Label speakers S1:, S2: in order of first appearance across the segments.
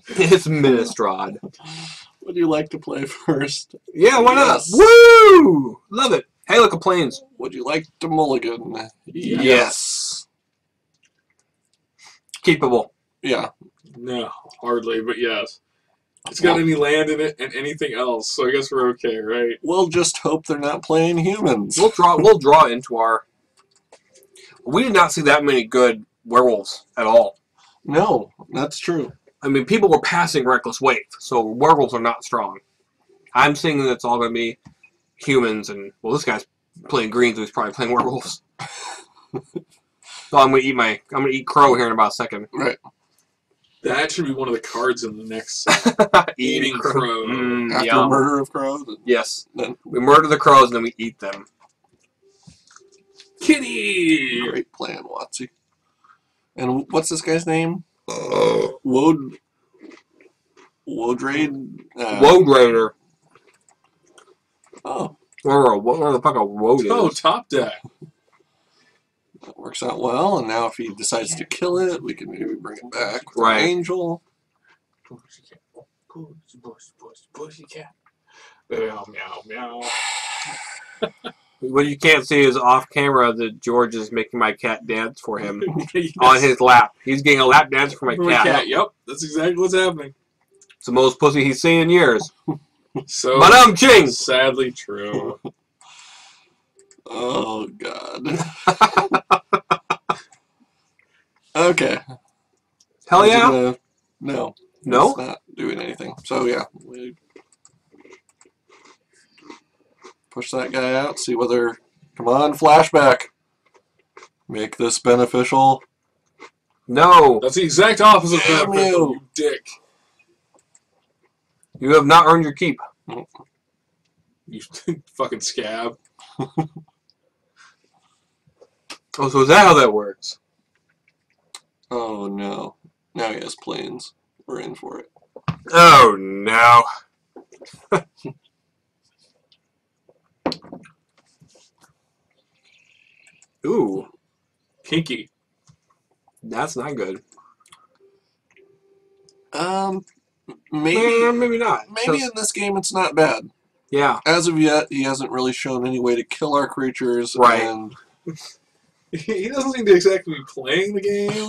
S1: It's Innistrad.
S2: Would you like to play first?
S1: Yeah, why
S2: Yes.
S1: not? Woo! Love it. Hey, look, planes.
S2: Would you like to mulligan?
S1: Yes. Keepable.
S2: Yeah.
S3: No, hardly, but yes. It's got any land in it and anything else, so I guess we're okay, right?
S2: We'll just hope they're not playing humans.
S1: We'll draw into our... We did not see that many good werewolves at all.
S2: No, that's true.
S1: I mean, people were passing Reckless Wave, so werewolves are not strong. I'm thinking that it's all going to be humans, and, well, this guy's playing green, so he's probably playing werewolves. So I'm going to eat crow here in about a second.
S2: Right.
S3: That should be one of the cards in the next eating crow.
S2: After
S1: Yum.
S2: murder of crows?
S1: Yes.
S2: Then
S1: We murder the crows, and then we eat them.
S3: Kitty!
S2: great plan, Watsy. And what's this guy's name? Wodraid?
S1: Woad Raider.
S2: Oh,
S1: What the fuck a woad is.
S3: Oh, top deck.
S2: that works out well. And now if he decides to kill it, we can maybe bring it back with
S1: Right.
S2: an angel.
S3: Pussycat. Meow, meow, meow.
S1: What you can't see is off camera that George is making my cat dance for him
S3: Yes.
S1: on his lap. He's getting a lap dance for my
S3: For
S1: cat.
S3: Yep, that's exactly what's happening.
S1: It's the most pussy he's seen in years.
S3: So,
S1: But I'm ching!
S3: sadly true.
S2: Oh, God. Okay.
S1: Hell
S2: Is it
S1: yeah.
S2: gonna- No.
S1: No?
S2: It's not doing anything. So, yeah. We push that guy out, see whether... Come on, flashback. Make this beneficial.
S1: No.
S3: That's the exact opposite
S2: Damn
S3: of that,
S2: you.
S3: you dick.
S1: You have not earned your keep.
S3: You fucking scab.
S1: Oh, so is that how that works?
S2: Oh, no. Now he has planes. We're in for it.
S1: Oh, no. Ooh,
S3: Kinky.
S1: that's not good.
S2: Maybe...
S1: Maybe not.
S2: Maybe in this game it's not bad.
S1: Yeah.
S2: As of yet, he hasn't really shown any way to kill our creatures.
S1: Right.
S2: And
S3: He doesn't seem to exactly be playing the game.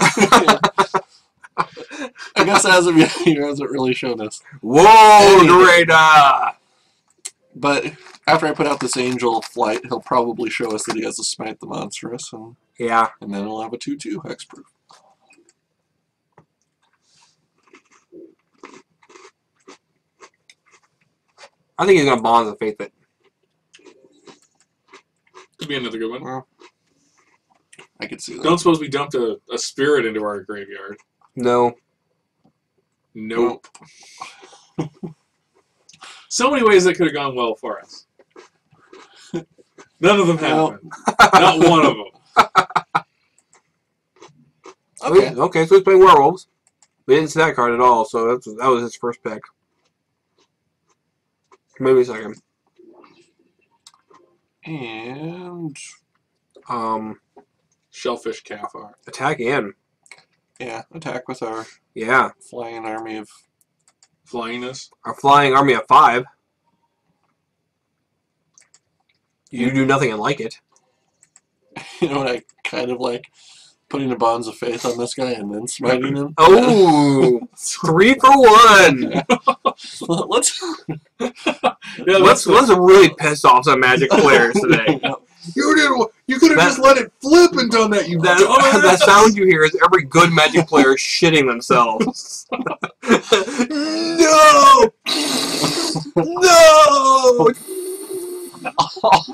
S2: I guess as of yet, he hasn't really shown us.
S1: Whoa, Raider!
S2: But after I put out this angel flight, he'll probably show us that he has to smite the monstrous, and
S1: Yeah.
S2: then he'll have a 2/2 hexproof.
S1: I think he's going to Bonds of Faith it.
S3: Could be another good one.
S2: Well, I could see that.
S3: Don't suppose we dumped a spirit into our graveyard.
S1: No.
S3: Nope. So many ways that could have gone well for us. None of them happened. Not one of them.
S2: Okay.
S1: Okay, so he's playing werewolves. We didn't see that card at all, so that was his first pick. Maybe second.
S2: And
S3: Shellfish Cafar.
S1: Attack in.
S2: yeah, attack with our
S1: Yeah.
S2: flying army of...
S3: Flyingness.
S1: Our flying army of 5. You do nothing and like it.
S2: You know what I kind of like? Putting the bonds of faith on this guy and then smiting him.
S1: Oh, 3 for 1.
S2: Let's...
S3: Yeah,
S1: Let's really piss off some Magic players today.
S3: You could have just let it flip and done that. You
S1: That
S3: dumbass.
S1: sound you hear is every good Magic player shitting themselves. No! No!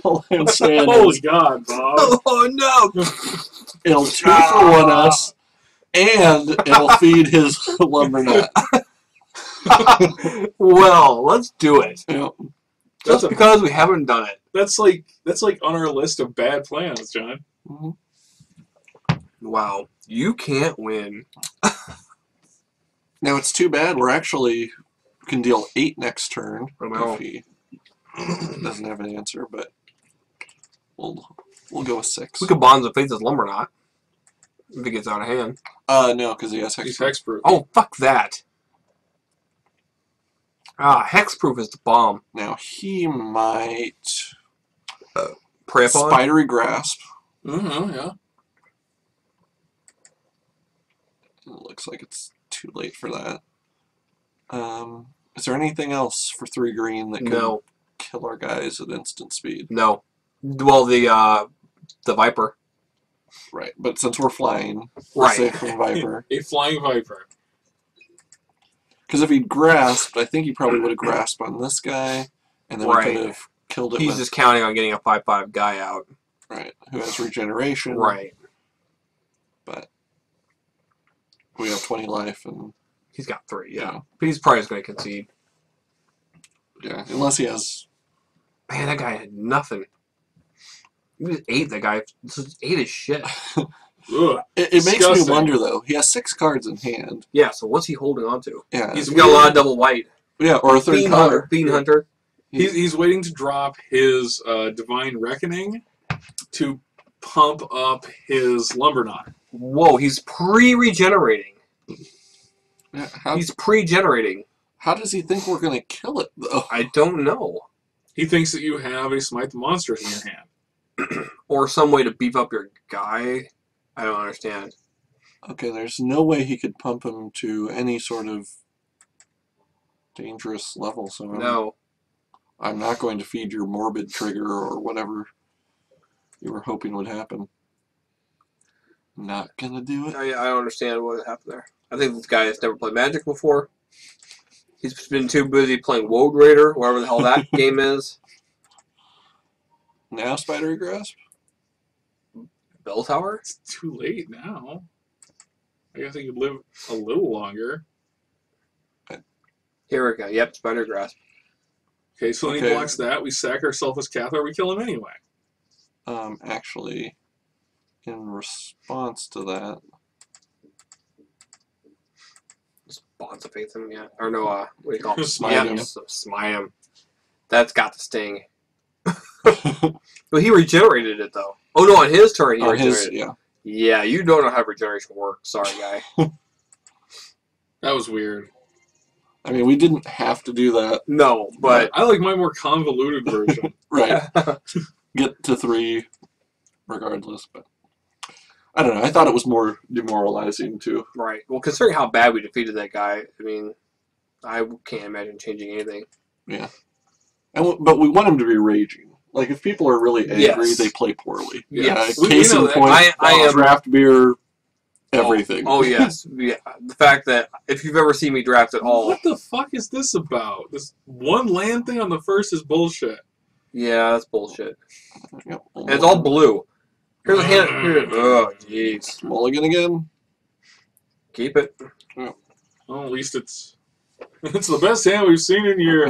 S2: All I'm saying
S3: Holy
S2: is
S3: God, Bob.
S1: Oh no!
S2: it'll 2-for-1 us, and it'll feed his lumber nut.
S1: Well, let's do it.
S2: Yep.
S1: Just because we haven't done it.
S3: That's like on our list of bad plans, John.
S2: Mhm.
S1: Wow. You can't win.
S2: Now it's too bad we're actually can deal 8 next turn
S1: know.
S2: if he doesn't have an answer, but we'll go with 6.
S1: We could Bonds of Faith as Lumberknot. If it gets out of hand.
S2: No, because he has
S3: He's
S2: hexproof.
S3: hexproof.
S1: Oh, fuck that. Hexproof is the bomb.
S2: Now he might
S1: Prey upon?
S2: Spidery Grasp.
S3: Mm-hmm, yeah.
S2: It looks like it's too late for that. Is there anything else for 3 green that can kill our guys at instant speed?
S1: No. Well, the Viper.
S2: Right, but since we're flying, we're safe from Viper.
S3: A flying Viper.
S2: Because if he'd grasped, I think he probably would have grasped on this guy, and then we could have killed him.
S1: He's just counting on getting a 5/5 guy out.
S2: Right, who has regeneration.
S1: Right.
S2: But we have 20 life, and
S1: he's got 3, yeah. But he's probably just going to concede.
S2: Yeah, unless he has...
S1: Man, that guy had nothing. He just ate that guy. Just ate his shit.
S2: It makes me wonder, though. He has 6 cards in hand.
S1: Yeah, so what's he holding on to?
S2: Yeah,
S1: he's got a lot of double white.
S2: Yeah, or a third color.
S1: Bean Hunter.
S3: He's waiting to drop his Divine Reckoning to pump up his Lumberknot.
S1: Whoa, he's pre-regenerating.
S2: Yeah,
S1: he's pre-generating.
S2: How does he think we're going to kill it, though?
S1: I don't know.
S3: He thinks that you have a Smite the Monsters in your hand.
S1: Or some way to beef up your guy. I don't understand.
S2: Okay, there's no way he could pump him to any sort of dangerous level, so
S1: no.
S2: I'm not going to feed your morbid trigger or whatever you were hoping would happen. Not gonna do it.
S1: I don't understand what happened there. I think this guy has never played Magic before. He's been too busy playing Woad Raider, whatever the hell that game is.
S2: Now Spidery Grasp?
S1: Bell Tower?
S3: It's too late now. I guess he could live a little longer.
S1: Here we go. Yep, Spider Grasp.
S3: Okay, so then he blocks that. We sack ourselves as Cathar. We kill him anyway.
S2: Actually, in response to that...
S1: Bonds of Faith him, yeah. Or no, what do you call him?
S2: Smite him.
S1: Smite him. That's got the sting. But he regenerated it, though. Oh, no, on his turn he regenerated it.
S2: Yeah.
S1: Yeah, you don't know how regeneration works. Sorry, guy.
S3: That was weird.
S2: I mean, we didn't have to do that.
S1: No, but...
S3: I like my more convoluted version.
S2: Right. Get to 3 regardless, but... I don't know. I thought it was more demoralizing, too.
S1: Right. Well, considering how bad we defeated that guy, I mean, I can't imagine changing anything.
S2: Yeah. But we want him to be raging. Like, if people are really angry, they play poorly.
S1: Yes.
S2: Case in point, I am draft beer, everything.
S1: Oh, yes. Yeah. The fact that if you've ever seen me draft at all...
S3: What the fuck is this about? This one land thing on the first is bullshit.
S1: Yeah, that's bullshit.
S2: Yep.
S1: And it's all blue. Here's a hint. Oh, jeez.
S2: Mulligan again?
S1: Keep it.
S3: Yeah. Well, at least it's the best hand we've seen in years.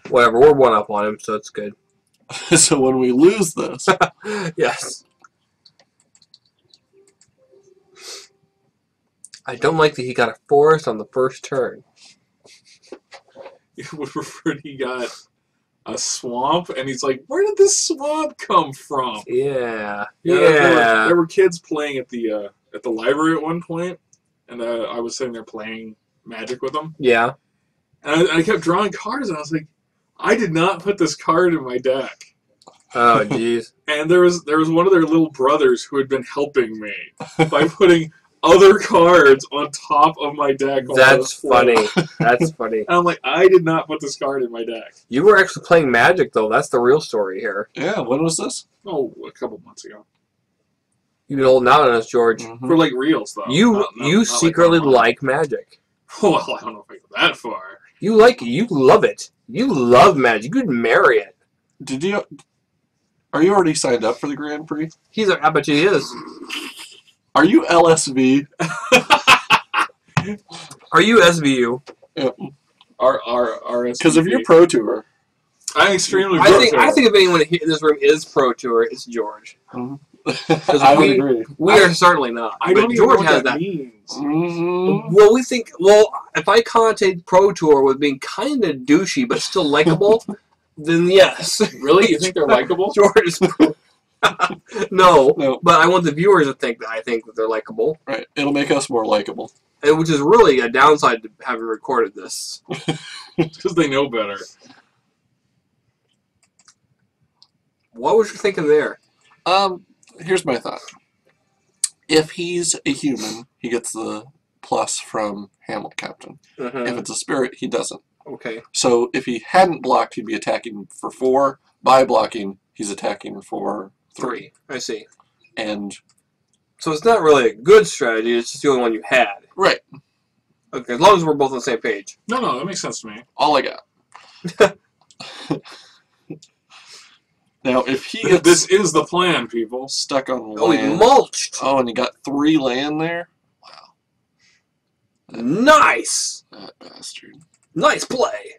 S1: Whatever, we're 1 up on him, so it's good.
S2: So when we lose this...
S1: Yes. I don't like that he got a forest on the first turn.
S3: You would prefer he got a swamp, and he's like, where did this swamp come from?
S1: Yeah.
S3: There were kids playing at the library at one point, and I was sitting there playing Magic with them.
S1: Yeah.
S3: And I kept drawing cards, and I was like, I did not put this card in my deck.
S1: Oh, jeez.
S3: And there was one of their little brothers who had been helping me by putting other cards on top of my deck.
S1: That's funny. That's funny.
S3: And I'm like, I did not put this card in my deck.
S1: You were actually playing Magic, though. That's the real story here.
S2: Yeah, when was this?
S3: Oh, a couple months ago.
S1: You've been holding out on us, George.
S2: Mm-hmm.
S3: For like reals, though.
S1: You secretly like Magic.
S3: Well, I don't know if I go that far.
S1: You like it. You love it. You love Magic. You'd marry it.
S2: Did you... Are you already signed up for the Grand Prix?
S1: I bet you he is.
S2: Are you LSV?
S1: Are you SVU?
S2: Yep.
S3: Because
S2: if you're Pro Tour...
S3: I'm extremely
S1: I think if anyone in this room is Pro Tour, it's George.
S2: Mm-hmm. I would agree.
S1: We are certainly not.
S3: I don't even know what that means.
S2: Mm-hmm.
S1: Well, if I connotate Pro Tour with being kind of douchey but still likable, then yes.
S3: Really? You think they're likable?
S1: George is pro.
S2: No.
S1: But I want the viewers to think that I think that they're likable.
S2: Right. It'll make us more likable.
S1: which is really a downside to having recorded this.
S3: Because they know better.
S1: What was you thinking there?
S2: Here's my thought. If he's a human, he gets the plus from Hamlet Captain. If it's a spirit, he doesn't.
S1: Okay.
S2: So if he hadn't blocked, he'd be attacking for 4. By blocking, he's attacking for 3.
S1: I see.
S2: And
S1: so it's not really a good strategy. It's just the only one you had.
S2: Right.
S1: Okay. As long as we're both on the same page.
S3: No, that makes sense to me.
S2: All I got. Now, if he gets
S3: this is the plan, people.
S2: Stuck on land.
S1: Oh, he mulched.
S2: Oh, and he got 3 land there. Wow.
S1: Nice.
S2: That bastard.
S1: Nice play.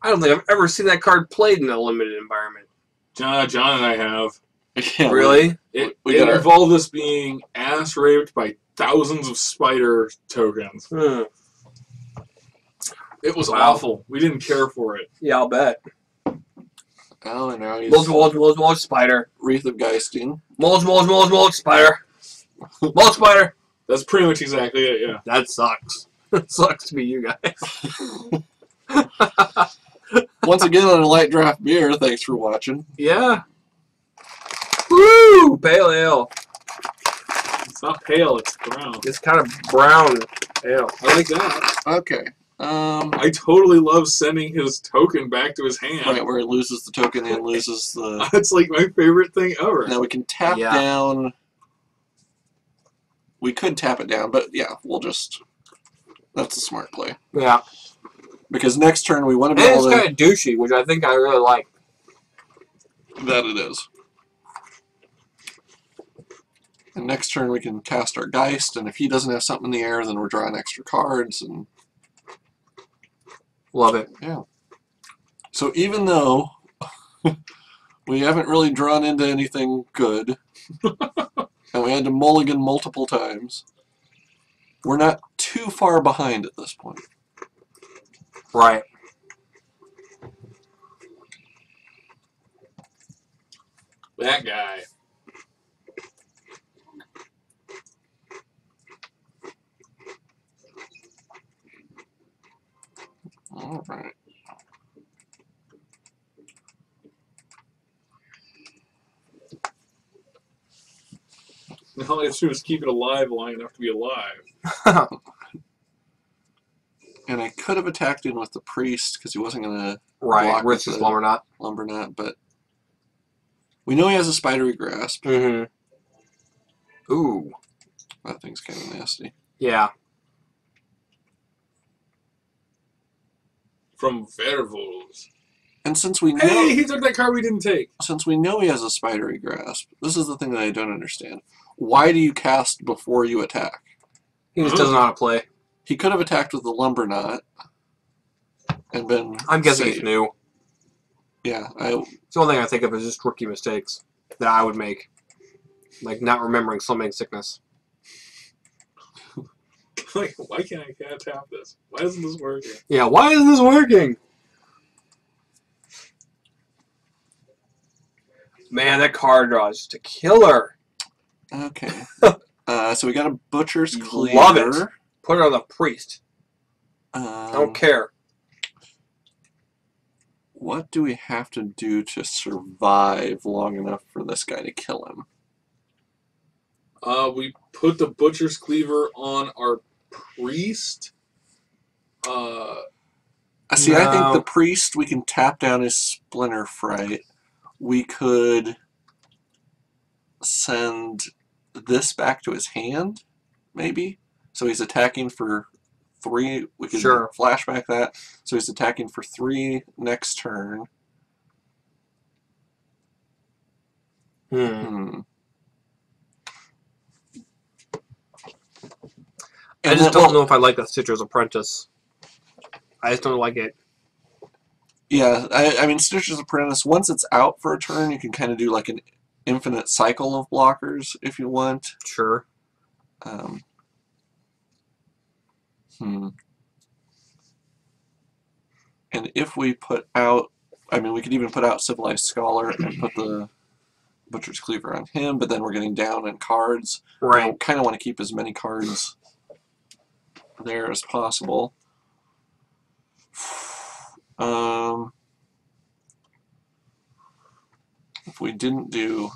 S1: I don't think I've ever seen that card played in a limited environment.
S3: John and I have.
S2: Yeah,
S1: really?
S3: It involved us being ass raped by thousands of spider tokens. It was awful. We didn't care for it.
S1: Yeah, I'll bet.
S2: Oh, and now he's...
S1: Mulch, spider.
S2: Wreath of Geisting.
S1: Mulch, spider. Mulch, spider.
S3: That's pretty much exactly it, yeah.
S1: That sucks. It sucks to be you guys.
S2: Once again on a light draft beer, thanks for watching.
S1: Yeah. Woo! Pale ale.
S3: It's not pale, it's brown.
S1: It's kind of brown ale.
S3: I like that.
S2: Okay.
S3: I totally love sending his token back to his hand.
S2: Right, where it loses the token and loses the...
S3: It's like my favorite thing ever.
S2: Now we can tap down... We could tap it down, but yeah, we'll just... That's a smart play.
S1: Yeah.
S2: Because next turn we want to be
S1: and
S2: able to...
S1: it's kind of douchey, which I think I really like.
S2: That it is. And next turn we can cast our Geist, and if he doesn't have something in the air, then we're drawing extra cards, and...
S1: Love it.
S2: Yeah. So even though we haven't really drawn into anything good, and we had to mulligan multiple times, we're not too far behind at this point.
S1: Right.
S3: That guy.
S2: All right.
S3: All I have to do is keep it alive long enough to be alive.
S2: And I could have attacked him with the priest because he wasn't going to
S1: Right, risk his lumber knot,
S2: but we know he has a spidery grasp.
S1: Mm-hmm. Ooh.
S2: That thing's kind of nasty.
S1: Yeah.
S3: From werewolves.
S2: And since we know...
S3: Hey, he took that card we didn't take.
S2: Since we know he has a spidery grasp, this is the thing that I don't understand. Why do you cast before you attack?
S1: He just doesn't know how to play.
S2: He could have attacked with the lumber knot and been
S1: I'm guessing
S2: safe.
S1: he's new.
S2: Yeah.
S1: It's the only thing I think of is just rookie mistakes that I would make. Like not remembering Slumming Sickness.
S3: Like, why can't I tap this? Why isn't this working?
S1: Yeah, why isn't this working? Man, that card draw is just a killer.
S2: Okay. So we got a Butcher's Cleaver.
S1: Love it. Put it on the priest. I don't care.
S2: What do we have to do to survive long enough for this guy to kill him?
S3: We put the Butcher's Cleaver on our priest.
S2: See, I think the priest, we can tap down his Splinter Fright. We could send this back to his hand, maybe? So he's attacking for 3. We could flashback that. So he's attacking for 3 next turn.
S1: I just don't know if I like the Citro's Apprentice. I just don't like it.
S2: Yeah, I mean, Stitcher's Apprentice, once it's out for a turn, you can kind of do like an infinite cycle of blockers if you want.
S1: Sure.
S2: And if we put out, I mean, we could even put out Civilized Scholar and put the Butcher's Cleaver on him, but then we're getting down in cards.
S1: Right.
S2: I kind of want to keep as many cards there as possible. If we didn't do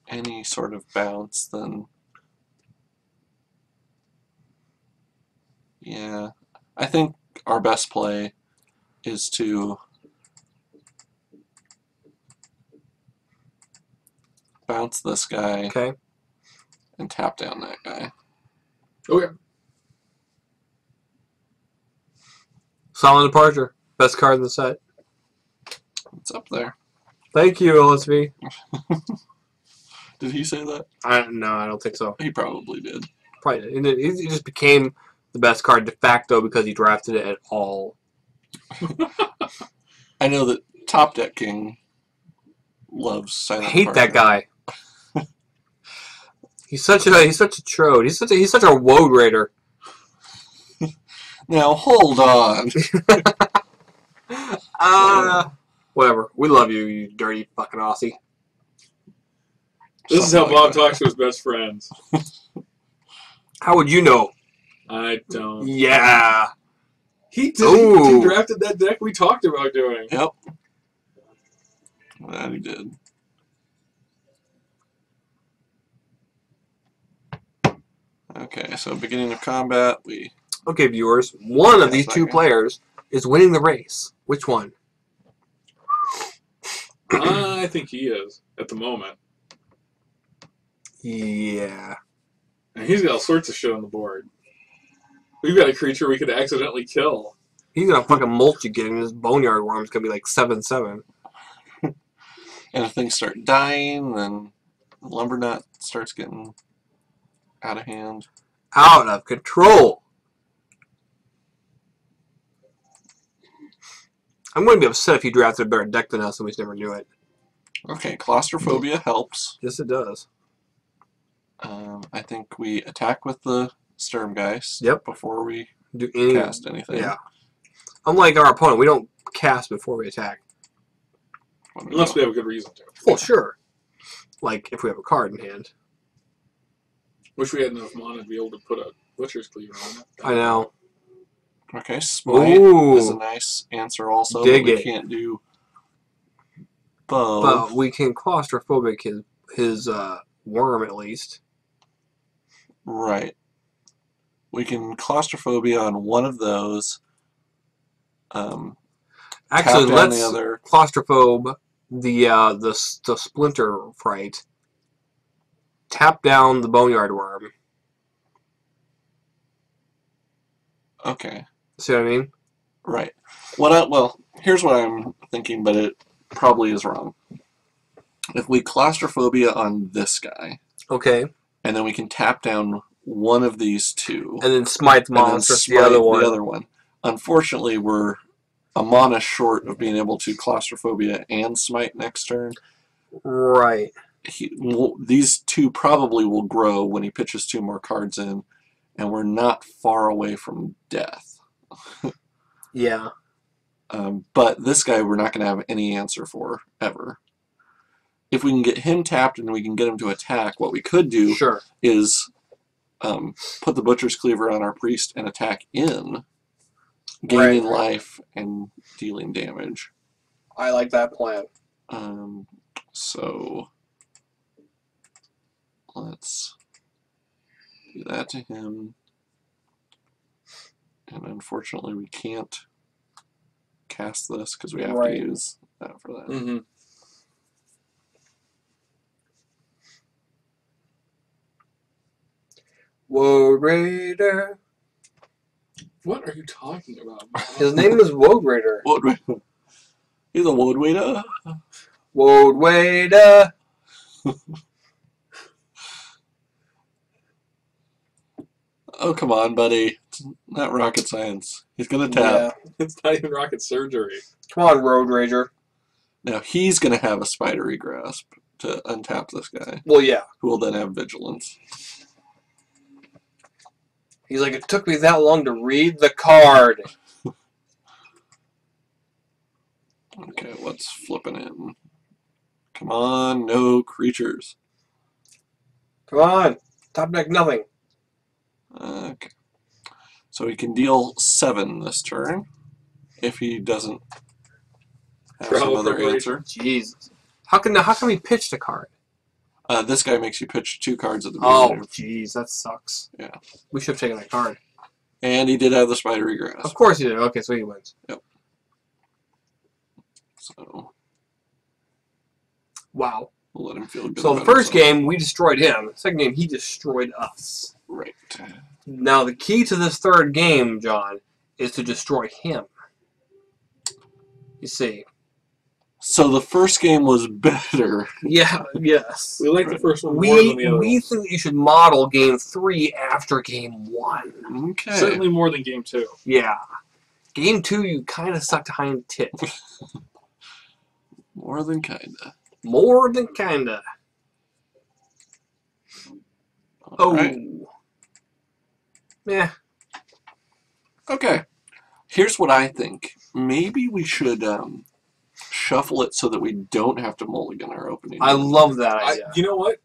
S2: any sort of bounce, then yeah, I think our best play is to bounce this guy
S1: Okay.
S2: and tap down that guy.
S3: Okay.
S1: Silent Departure. Best card in the set.
S2: It's up there.
S1: Thank you, LSV.
S2: Did he say that?
S1: No, I don't think so.
S2: He probably did.
S1: Probably it just became the best card de facto because he drafted it at all.
S2: I know that Top Deck King loves
S1: I
S2: Silent
S1: hate that
S2: Departure.
S1: guy. He's such a trode. He's such a woad raider.
S2: Now hold on.
S1: Whatever. We love you, you dirty fucking Aussie.
S3: This is how
S2: Something
S3: Bob
S2: like that.
S3: talks to his best friends.
S1: How would you know?
S3: I don't.
S1: Yeah.
S3: He did.
S1: Ooh.
S3: He drafted that deck we talked about doing.
S2: Yep. That he did. Okay, so beginning of combat, we
S1: Okay, viewers. One of
S2: Okay,
S1: these two
S2: second.
S1: players is winning the race. Which one?
S3: I think he is at the moment.
S1: Yeah.
S3: And he's got all sorts of shit on the board. We've got a creature we could accidentally kill.
S1: He's gonna fucking mulch again, and his boneyard worm's gonna be like 7/7.
S2: and if things start dying, then Lumbernut starts getting out of hand.
S1: Out of control. I'm going to be upset if he drafted a better deck than us and we just never knew it.
S2: Okay, Claustrophobia helps.
S1: Yes, it does.
S2: I think we attack with the Sturmgeist
S1: Yep.
S2: before we
S1: Do any,
S2: cast anything.
S1: Yeah. Unlike our opponent, we don't cast before we attack.
S3: Unless we have a good reason to.
S1: Well, sure. Like if we have a card in hand.
S3: Wish we had enough mana to be able to put a Butcher's Cleaver on it.
S1: I know.
S2: Okay, Smite
S1: Ooh.
S2: is a nice answer also.
S1: Dig
S2: but we
S1: it.
S2: can't do Bow.
S1: But we can claustrophobic his worm at least.
S2: Right. We can Claustrophobia on one of those.
S1: Actually,
S2: tap down
S1: let's
S2: the other.
S1: claustrophobe the splinter fright. Tap down the boneyard worm.
S2: Okay.
S1: See what I mean?
S2: Right. Well, here's what I'm thinking, but it probably is wrong. If we Claustrophobia on this guy,
S1: Okay.
S2: and then we can tap down one of these two,
S1: And then smite the
S2: and then
S1: monster.
S2: smite
S1: The other one.
S2: the other one. Unfortunately, we're a mana short of being able to Claustrophobia and smite next turn.
S1: Right.
S2: These two probably will grow when he pitches two more cards in, and we're not far away from death.
S1: Yeah.
S2: But this guy we're not going to have any answer for, ever. If we can get him tapped and we can get him to attack, what we could do
S1: Sure.
S2: is put the Butcher's Cleaver on our priest and attack in, gaining life and dealing damage.
S1: I like that plan.
S2: So let's do that to him. And unfortunately we can't cast this because we have to use that for that.
S3: Mm-hmm.
S1: Woad Raider.
S3: What are you talking about?
S1: His name is Woad Raider.
S2: He's a Woad Waiter.
S1: Woad Raider.
S2: Oh, come on, buddy. It's not rocket science. He's going to tap.
S1: Yeah.
S3: It's not even rocket surgery.
S1: Come on, Road Rager.
S2: Now, he's going to have a Spidery Grasp to untap this guy,
S1: Well, yeah.
S2: who will then have Vigilance.
S1: He's like, it took me that long to read the card.
S2: Okay, what's flipping in? Come on, no creatures.
S1: Come on. Top deck nothing.
S2: Okay. So he can deal 7 this turn if he doesn't have
S3: Draw
S2: some
S3: a
S2: other
S3: preparation.
S2: answer.
S1: Jesus. How can we pitch the card?
S2: This guy makes you pitch 2 cards at the beginning.
S1: Oh, jeez, that sucks.
S2: Yeah.
S1: We should have taken that card.
S2: And he did have the spidery grass.
S1: Of course he did. Okay, so he wins.
S2: So
S1: Wow.
S2: we'll let him feel good.
S1: So the
S2: about
S1: first
S2: himself.
S1: game, we destroyed him. The second game, he destroyed us.
S2: Right.
S1: Now, the key to this third game, John, is to destroy him. You see.
S2: So the first game was better.
S1: Yeah, yes.
S3: We like the first one more than the other
S1: We
S3: one.
S1: think that you should model game 3 after game 1.
S2: Okay.
S3: Certainly more than game 2.
S1: Yeah. Game 2, you kind of sucked behind tit.
S2: More than kinda.
S1: More than kinda. Oh.
S2: Alright.
S1: Yeah.
S2: Okay. Here's what I think. Maybe we should shuffle it so that we don't have to mulligan our opening.
S1: I love that idea.
S3: You know what?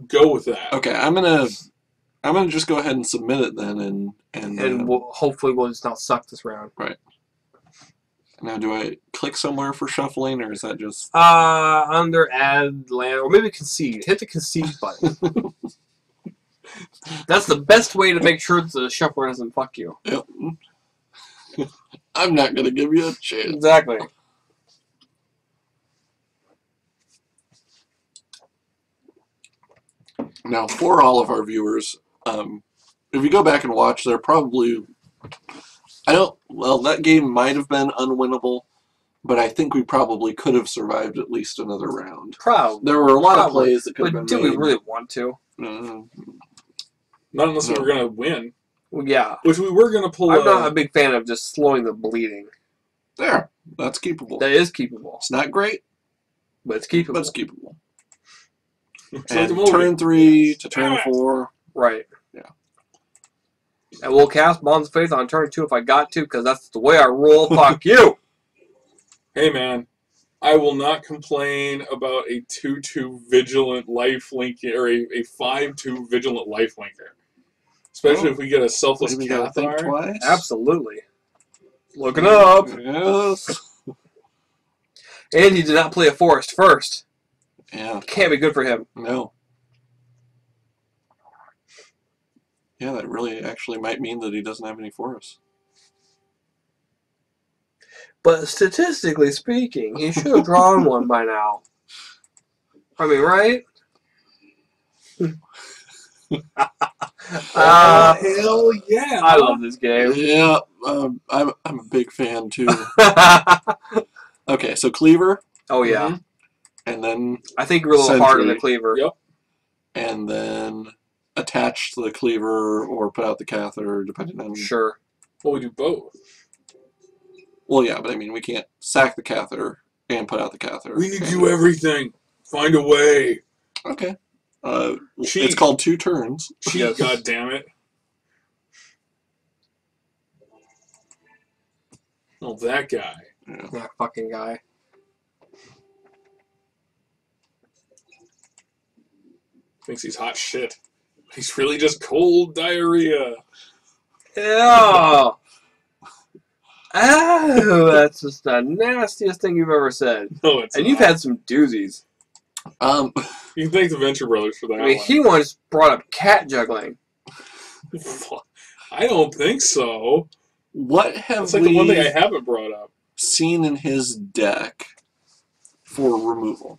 S3: Go with that.
S2: Okay, I'm gonna just go ahead and submit it then,
S1: And hopefully we'll just not suck this round.
S2: now do I click somewhere for shuffling, or is that just
S1: Under add land, or maybe concede. Hit the concede button. That's the best way to make sure the shuffler doesn't fuck you.
S2: Yep. I'm not gonna give you a chance.
S1: Exactly.
S2: Now, for all of our viewers, if you go back and watch, they're probably that game might have been unwinnable, but I think we probably could have survived at least another round.
S1: Proud.
S2: There were a lot of
S1: Probably.
S2: plays that could have
S1: But
S2: been
S1: do
S2: made.
S1: we really want to?
S3: Not unless we
S2: No.
S3: were going to win.
S1: Well, yeah.
S3: Which we were going to pull
S1: I'm not a big fan of just slowing the bleeding.
S2: There, that's keepable.
S1: That is keepable.
S2: It's not great,
S1: But it's
S2: but
S1: keepable.
S2: it's keepable.
S3: It's like
S2: And
S3: the movie.
S2: turn 3 to turn
S3: Ah.
S2: 4.
S1: Right.
S2: Yeah.
S1: And we'll cast Bonds of Faith on turn 2 if I got to, because that's the way I roll. Fuck you!
S3: Hey, man. I will not complain about a 2/2 Vigilant Life Link, or a 5/2 Vigilant Life Linker. Especially
S2: Oh.
S3: if we get a Selfless
S2: Maybe we gotta think
S3: Cathar.
S2: twice.
S1: Absolutely. Looking up.
S2: Yes.
S1: And he did not play a forest first.
S2: Yeah.
S1: Can't be good for him.
S2: No. Yeah, that really actually might mean that he doesn't have any forests.
S1: But statistically speaking, he should have drawn one by now. I mean, right?
S3: Hell yeah!
S1: I love this game.
S2: Yeah, I'm a big fan too. Okay, so cleaver,
S1: Oh, yeah.
S3: Mhm.
S2: and then
S1: I think we're a little hard on the
S2: Sentry.
S1: cleaver.
S3: Yep.
S2: and then attach to the cleaver or put out the catheter, depending on.
S1: Sure.
S3: Well, we do both.
S2: Well, yeah, but I mean, we can't sack the catheter and put out the catheter.
S3: We need to do everything. Find a way.
S2: Okay.
S3: Cheat.
S2: It's called 2 turns.
S3: Cheat,
S1: Yes.
S3: God damn it. Oh, that guy.
S2: Yeah.
S1: That fucking guy.
S3: Thinks he's hot shit. He's really just cold diarrhea.
S1: Yeah. Oh, that's just the nastiest thing you've ever said.
S3: No, it's
S1: And you've
S3: not.
S1: had some doozies.
S3: You can thank the Venture Brothers for that
S1: I mean,
S3: one.
S1: he once brought up cat juggling.
S3: I don't think so.
S2: What have
S3: That's like
S2: we
S3: the one thing I haven't brought up.
S2: seen in his deck for removal?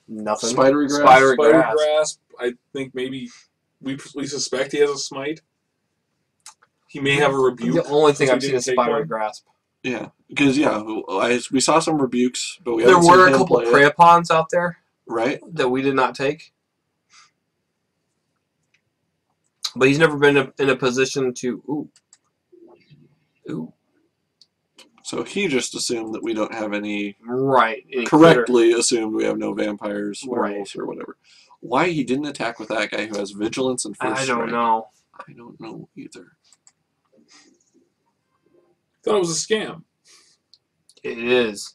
S1: Nothing.
S2: Spidery grass.
S1: Spider
S3: Spider
S1: grass.
S3: Grasp, I think maybe we suspect he has a smite. He may have a rebuke.
S1: The only thing
S3: since we
S1: I've seen
S3: didn't
S1: is
S3: take
S1: spider
S3: one.
S1: grasp.
S2: Yeah, because we saw some rebukes, but we
S1: There
S2: haven't
S1: were
S2: seen
S1: a
S2: him
S1: couple
S2: play it,
S1: Preyapons out there
S2: right?
S1: that we did not take. But he's never been in a position to... Ooh.
S2: So he just assumed that we don't have any.
S1: Right. Any
S2: Correctly assumed we have no vampires,
S1: Right.
S2: werewolves, or whatever. Why he didn't attack with that guy who has vigilance and
S1: critter.
S2: first
S1: I don't
S2: strike,
S1: know.
S2: I don't know either.
S3: Thought it was a scam.
S1: It is.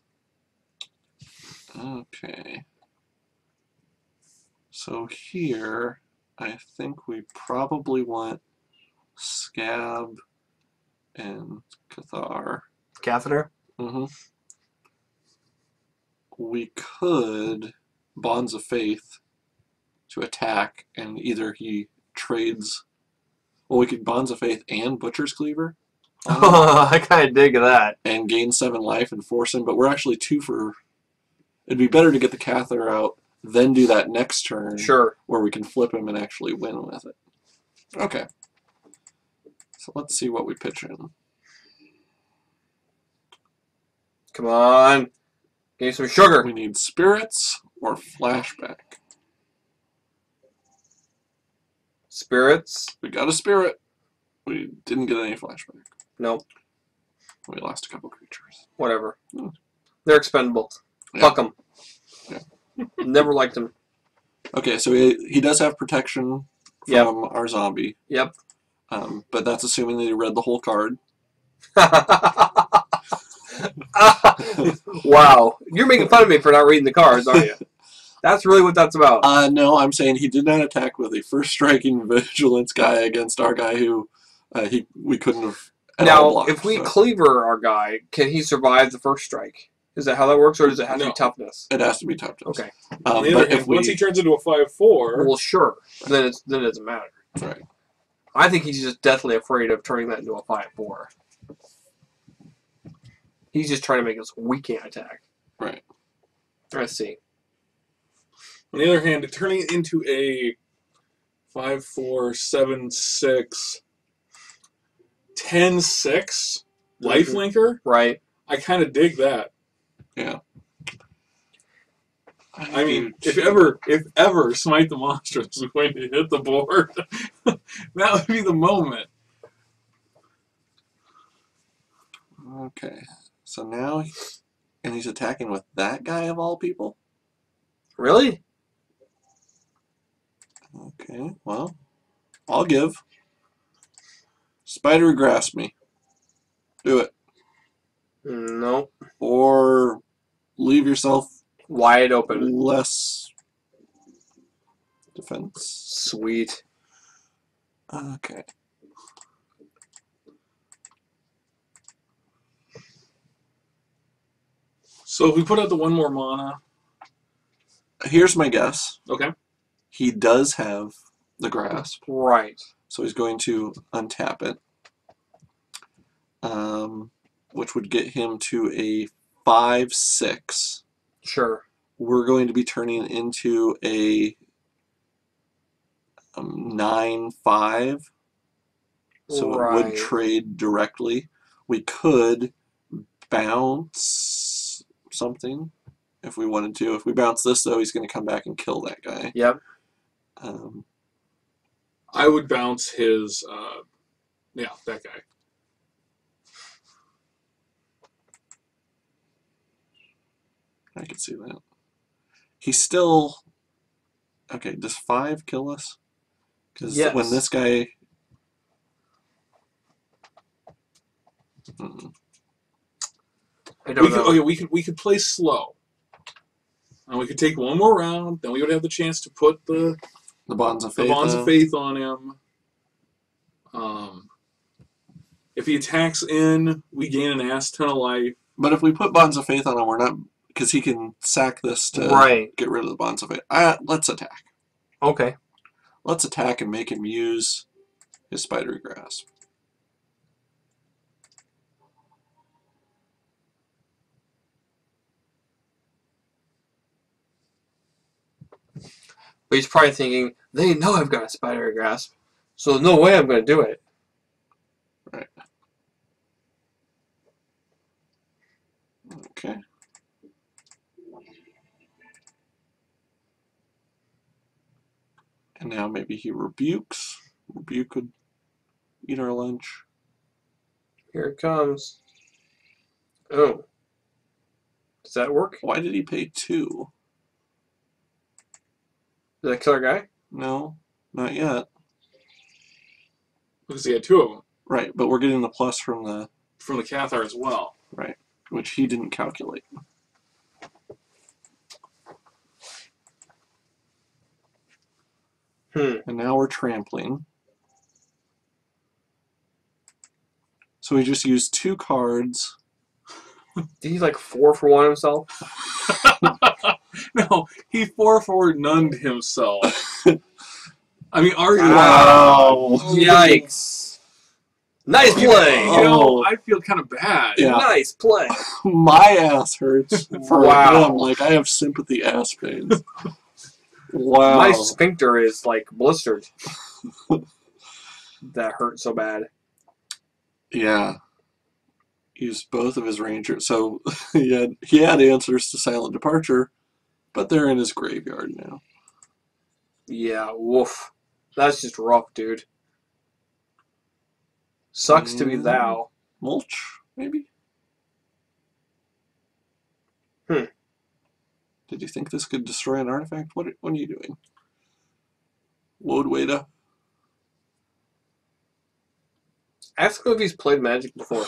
S2: Okay. So here, I think we probably want Scab and Cathar.
S1: Catheter?
S2: Mm-hmm. We could Bonds of Faith to attack, and either he trades. Well, we could Bonds of Faith and Butcher's Cleaver on him
S1: I kind of dig that.
S2: and gain 7 life and force him, but we're actually 2 for. It'd be better to get the Catheter out, then do that next turn
S1: Sure.
S2: where we can flip him and actually win with it. Okay. So let's see what we pitch in.
S1: Come on. Give me some sugar.
S2: We need Spirits or Flashback.
S1: Spirits?
S2: We got a Spirit. We didn't get any Flashback.
S1: Nope.
S2: We lost a couple creatures.
S1: Whatever.
S2: Hmm.
S1: They're expendable.
S2: Yeah.
S1: Fuck them.
S2: Yeah.
S1: Never liked them.
S2: Okay, so he does have protection from our zombie.
S1: Yep.
S2: But that's assuming that he read the whole card.
S1: Wow. You're making fun of me for not reading the cards, aren't you? That's really what that's about.
S2: No, I'm saying he did not attack with a first striking vigilance guy against our guy who we couldn't have.
S1: Now,
S2: blocked,
S1: if we
S2: so.
S1: cleaver our guy, can he survive the first strike? Is that how that works, or does it have to be
S3: No.
S1: toughness?
S2: It has to be toughness.
S1: Okay.
S3: On the other
S2: But
S3: hand,
S2: if we,
S3: once he turns into a 5/4,
S1: Well, sure. Then it doesn't matter.
S2: right.
S1: I think he's just deathly afraid of turning that into a 5/4. He's just trying to make us we can't attack.
S2: Right.
S1: Let's see.
S3: on the other hand, turning it into a 5/4, 7/6, 10/6 lifelinker,
S1: Right.
S3: I kind of dig that.
S2: Yeah.
S3: I mean, if ever Smite the Monstrous was going to hit the board, that would be the moment.
S2: Okay. So now, and he's attacking with that guy of all people?
S1: Really?
S2: Okay, well, I'll give. Spider grasp me. Do it.
S1: No.
S2: Or leave yourself
S1: Wide open.
S2: less defense.
S1: Sweet.
S2: Okay.
S3: So if we put out the 1 more mana,
S2: Here's my guess.
S3: okay.
S2: He does have the grasp,
S1: Right.
S2: so he's going to untap it, which would get him to a 5/6.
S1: Sure.
S2: We're going to be turning into a 9/5, so it would
S1: Right.
S2: trade directly. We could bounce something if we wanted to. If we bounce this, though, he's going to come back and kill that guy.
S1: Yep.
S3: I would bounce his, that guy.
S2: I can see that. He's still... Okay, does 5 kill us? Because
S1: Yes.
S2: when this guy... Hmm.
S1: I don't know.
S3: We could play slow. And we could take 1 more round, then we would have the chance to put the
S2: Bonds of Faith.
S3: Bonds of Faith on him. If he attacks in, we gain an ass ton of life.
S2: But if we put Bonds of Faith on him, we're not... Because he can sack this to
S1: Right.
S2: get rid of the Bonds of Faith. Let's attack.
S1: Okay.
S2: Let's attack and make him use his Spidery Grasp.
S1: But he's probably thinking, they know I've got a spider grasp, so no way I'm going to do it.
S2: Right. Okay. And now maybe he rebukes. Rebuke could eat our lunch.
S1: Here it comes. Oh. Does that work?
S2: Why did he pay 2?
S1: Did that kill our guy?
S2: No, not yet.
S3: Because he had 2 of them.
S2: Right, but we're getting the plus from the...
S3: From the Cathar as well.
S2: Right, which he didn't calculate. And now we're trampling. So we just used 2 cards.
S1: Did he like 4 for 1 himself?
S3: No, he 4/4 himself. I mean,
S2: Wow.
S1: Yikes. Nice play!
S3: You know, I feel kind of bad.
S2: Yeah.
S1: Nice play!
S2: My ass hurts for
S1: Wow.
S2: him. Like, I have sympathy ass pains. Wow.
S1: My sphincter is like blistered. That hurt so bad.
S2: Yeah. Used both of his rangers. So he had answers to Silent Departure, but they're in his graveyard now.
S1: Yeah, woof. That's just rough, dude. Sucks to be thou.
S2: Mulch, maybe? Did you think this could destroy an artifact? What are you doing? Woad-Wada?
S1: Ask him if he's played Magic before.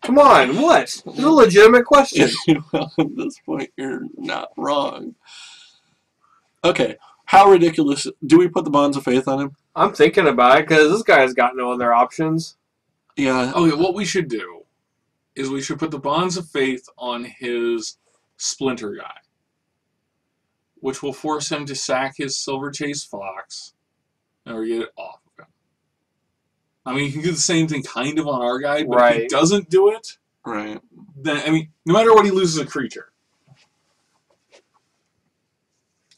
S1: Come on, what? It's a legitimate question.
S2: Well, at this point, you're not wrong. Okay, how ridiculous. Do we put the Bonds of Faith on him?
S1: I'm thinking about it because this guy's got no other options.
S2: Yeah.
S3: Okay, what we should do is we should put the Bonds of Faith on his Splinter guy, which will force him to sack his Silver Chase Fox or get it off of him. I mean, you can do the same thing kind of on our guy, but if he doesn't do it,
S2: Right.
S3: then, I mean, no matter what, he loses a creature.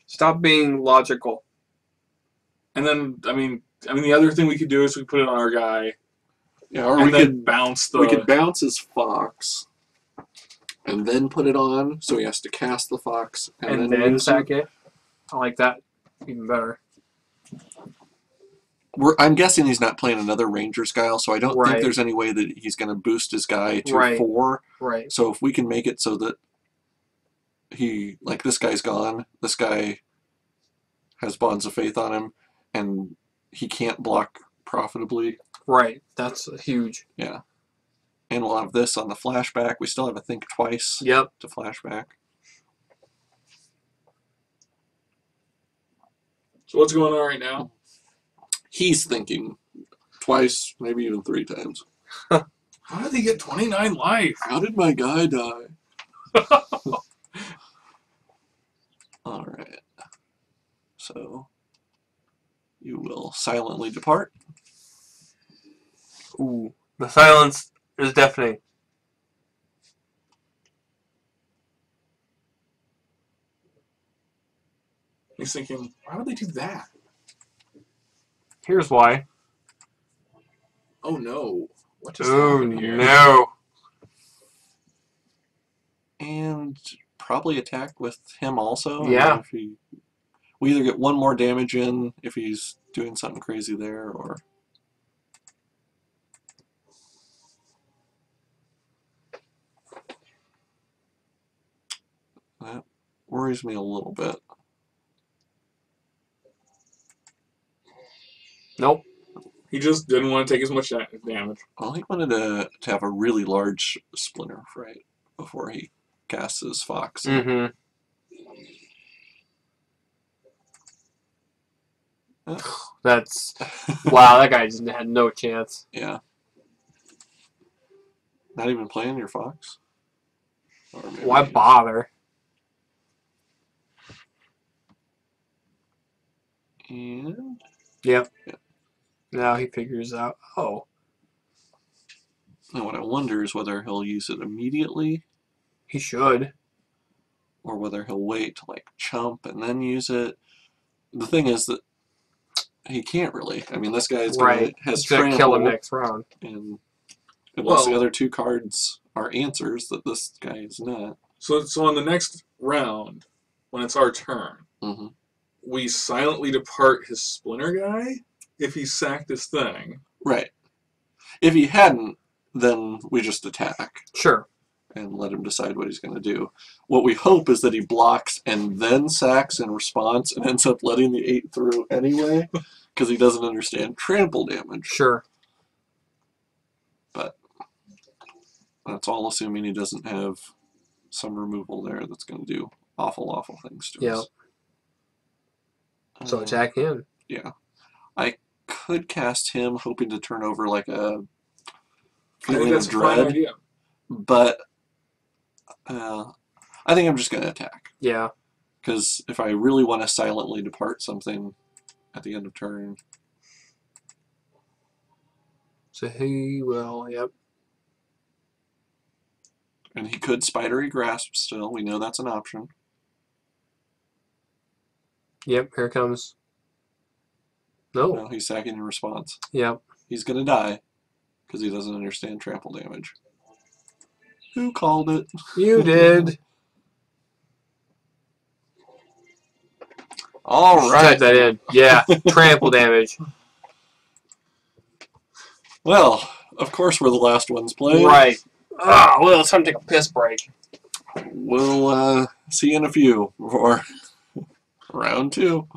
S1: Stop being logical.
S3: And then, I mean, the other thing we could do is we put it on our guy,
S2: Yeah, or
S3: and
S2: we
S3: then
S2: could
S3: bounce the.
S2: we could bounce his Fox and then put it on, so he has to cast the Fox
S1: And then sack it. I like that even better.
S2: I'm guessing he's not playing another Rangers guy, so I don't think
S1: Right.
S2: there's any way that he's going to boost his guy to
S1: Right.
S2: 4.
S1: Right.
S2: So if we can make it so that this guy's gone, this guy has Bonds of Faith on him, and he can't block profitably.
S1: Right. That's huge.
S2: Yeah. And we'll have this on the flashback. We still have a Think Twice
S1: Yep.
S2: to flashback.
S3: So what's going on right now?
S2: He's thinking twice, maybe even 3 times.
S3: How did he get 29 life?
S2: How did my guy die? All right. So you will silently depart.
S1: Ooh. The silence is deafening.
S3: He's thinking, why would they do that?
S1: Here's why.
S3: Oh no. What just
S1: Oh
S3: happened here?
S1: no.
S2: And probably attack with him also.
S1: Yeah.
S2: If we either get 1 more damage in if he's doing something crazy there, or... That worries me a little bit.
S1: Nope.
S3: He just didn't want to take as much damage.
S2: Well, he wanted to have a really large Splinter Fright before he casts his Fox.
S1: Mm-hmm. That's... Wow, that guy just had no chance.
S2: Yeah. Not even playing your Fox? Or maybe
S1: Why bother?
S2: And...
S1: Yep.
S2: Yeah.
S1: Now he figures out, oh.
S2: Now what I wonder is whether he'll use it immediately,
S1: He should.
S2: or whether he'll wait to like chump and then use it. The thing is that he can't really. I mean, this guy's
S1: Right.
S2: has
S1: He's gonna kill him
S2: trample,
S1: next round.
S2: and unless the
S3: Well-
S2: other 2 cards are answers that this guy is not.
S3: So on the next round, when it's our turn,
S2: Mm-hmm.
S3: we silently depart his Splinter guy if he sacked his thing.
S2: Right. If he hadn't, then we just attack
S1: Sure.
S2: and let him decide what he's going to do. What we hope is that he blocks and then sacks in response and ends up letting the 8 through anyway, because he doesn't understand trample damage.
S1: Sure.
S2: But that's all assuming he doesn't have some removal there that's going to do awful, awful things to
S1: Yep.
S2: us.
S1: So attack him.
S2: Yeah. I could cast him hoping to turn over like a
S3: I think
S2: feeling
S3: that's
S2: of
S3: a fine
S2: dread,
S3: idea.
S2: but I think I'm just going to attack.
S1: Yeah.
S2: Because if I really want to silently depart something at the end of turn,
S1: So he will, yep.
S2: and he could Spidery Grasp still, we know that's an option.
S1: Yep, here comes. No.
S2: No, he's sacking in response.
S1: Yep.
S2: He's going to die because he doesn't understand trample damage. Who called it?
S1: You did.
S2: All
S1: Type
S2: right.
S1: that in. Yeah. Trample damage.
S2: Well, of course we're the last ones playing.
S1: Right. Ah, well, it's time to take a piss break.
S2: We'll see you in a few for round 2.